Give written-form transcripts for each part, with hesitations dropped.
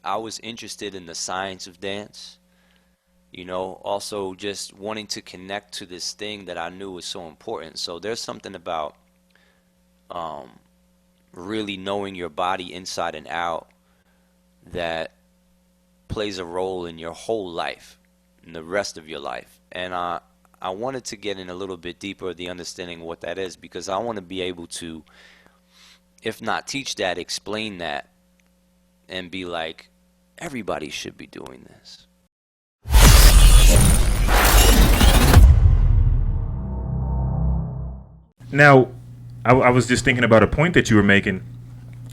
I was interested in the science of dance, also just wanting to connect to this thing that I knew was so important. So there's something about um, really knowing your body inside and out that plays a role in your whole life, in the rest of your life. And I wanted to get in a little bit deeper the understanding of what that is because I want to be able to, if not teach that, explain that and be like, everybody should be doing this. Now, I was just thinking about a point that you were making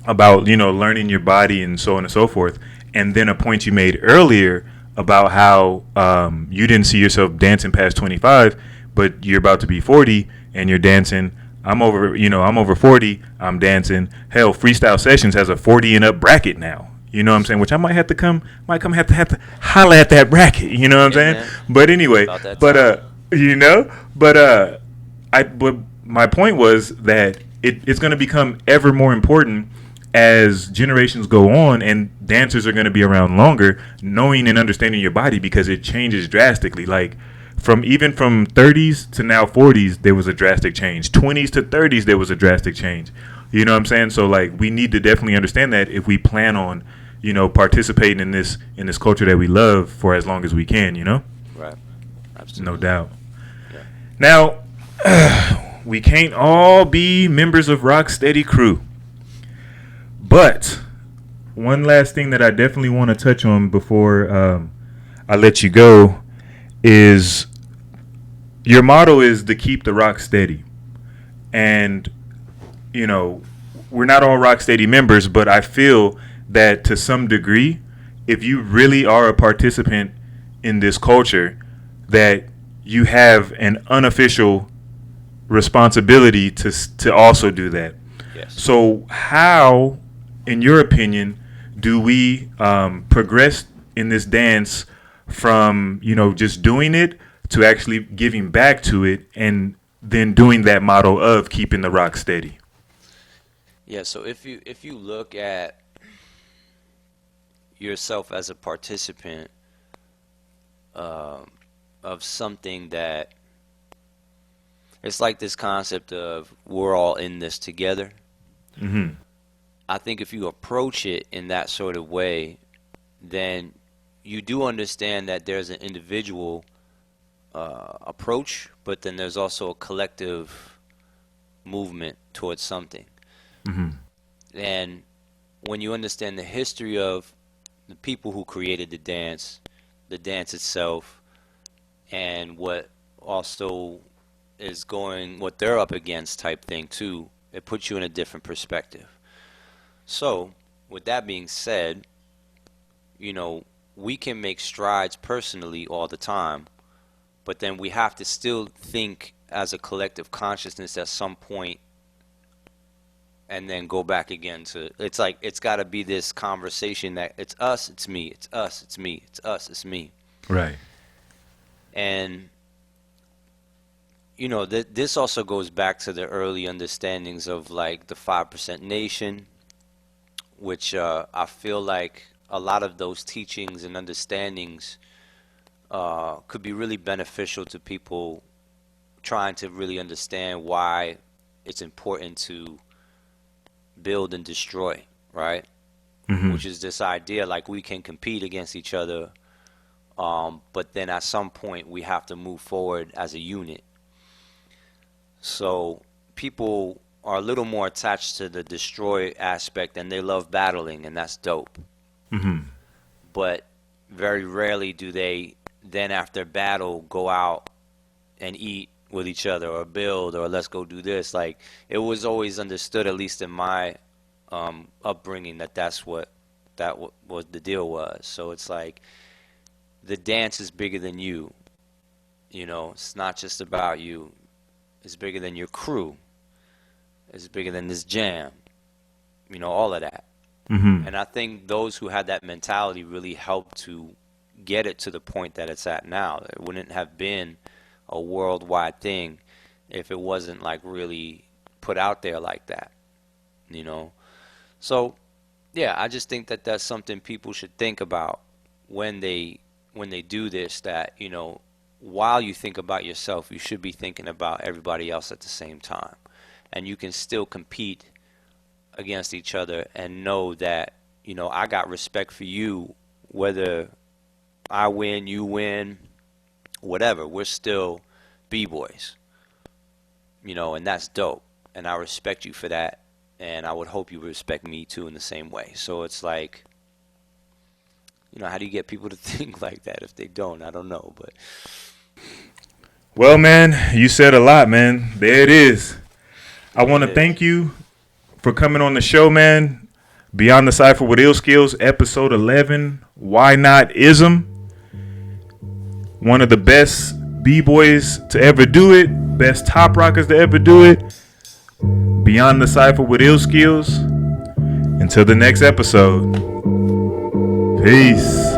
about learning your body and so on and so forth, and then a point you made earlier about how you didn't see yourself dancing past 25, but you're about to be 40 and you're dancing. I'm over 40. I'm dancing. Hell, Freestyle Sessions has a 40 and up bracket now. You know what I'm saying? Which I might have to holla at that bracket. You know what I'm Yeah, saying? man. But anyway, About that but time. but but my point was that it's going to become ever more important as generations go on and dancers are going to be around longer, knowing and understanding your body because it changes drastically. Like from 30s to now 40s, there was a drastic change. 20s to 30s, there was a drastic change. You know what I'm saying? So like we need to definitely understand that if we plan on, participating in this culture that we love for as long as we can. Right. No Absolutely. doubt. Yeah. Now, we can't all be members of Rocksteady Crew. But one last thing that I definitely want to touch on before I let you go is your motto is to keep the rock steady. And, you know, we're not all Rocksteady members, but I feel that to some degree, if you really are a participant in this culture, that you have an unofficial responsibility to also do that. Yes. So, how, in your opinion, do we progress in this dance from just doing it to actually giving back to it, and then doing that model of keeping the rock steady? Yeah, so if you look at yourself as a participant um, of something that it's like this concept of we're all in this together. Mm-hmm. I think if you approach it in that sort of way, then you do understand that there's an individual approach, but then there's also a collective movement towards something. Mm-hmm. And when you understand the history of the people who created the dance itself, and what also is going, what they're up against type thing too, it puts you in a different perspective. So, with that being said, you know, we can make strides personally all the time, but then we have to still think as a collective consciousness at some point and then go back again to it's like it's got to be this conversation that it's us, it's me, it's us, it's me, it's us, it's me. Right. And this also goes back to the early understandings of like the 5% nation, which I feel like a lot of those teachings and understandings could be really beneficial to people trying to really understand why it's important to build and destroy, right? Mm-hmm. Which is this idea like we can compete against each other, but then at some point we have to move forward as a unit. So people are a little more attached to the destroy aspect and they love battling, and that's dope. Mm-hmm. But very rarely do they then after battle go out and eat with each other or build or let's go do this. Like it was always understood, at least in my upbringing, that that's what what the deal was. So it's like the dance is bigger than you. It's not just about you. It's bigger than your crew. It's bigger than this jam. All of that. Mm-hmm. And I think those who had that mentality really helped to get it to the point that it's at now. It wouldn't have been a worldwide thing if it wasn't like really put out there like that, you know. So Yeah, I just think that that's something people should think about when they do this, that, while you think about yourself, you should be thinking about everybody else at the same time. And you can still compete against each other and know that, I got respect for you, whether I win, you win, whatever. We're still B-boys, and that's dope. And I respect you for that. And I would hope you respect me too in the same way. So it's like, how do you get people to think like that if they don't? I don't know, but. Well, man, you said a lot, man. There it is. I want to thank you for coming on the show, man. Beyond the Cypher with Illskillz, episode 11. Why not ism? One of the best B-boys to ever do it. Best top rockers to ever do it. Beyond the Cypher with Illskillz. Until the next episode. Peace.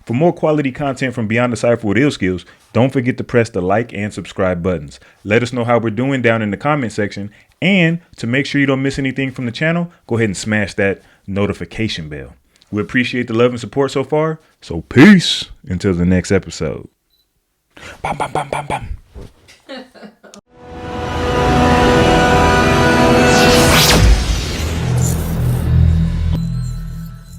For more quality content from Beyond the Cypher with Illskillz, don't forget to press the like and subscribe buttons. Let us know how we're doing down in the comment section. And to make sure you don't miss anything from the channel, go ahead and smash that notification bell. We appreciate the love and support so far. So peace until the next episode. Bam, bam, bam, bam, bam.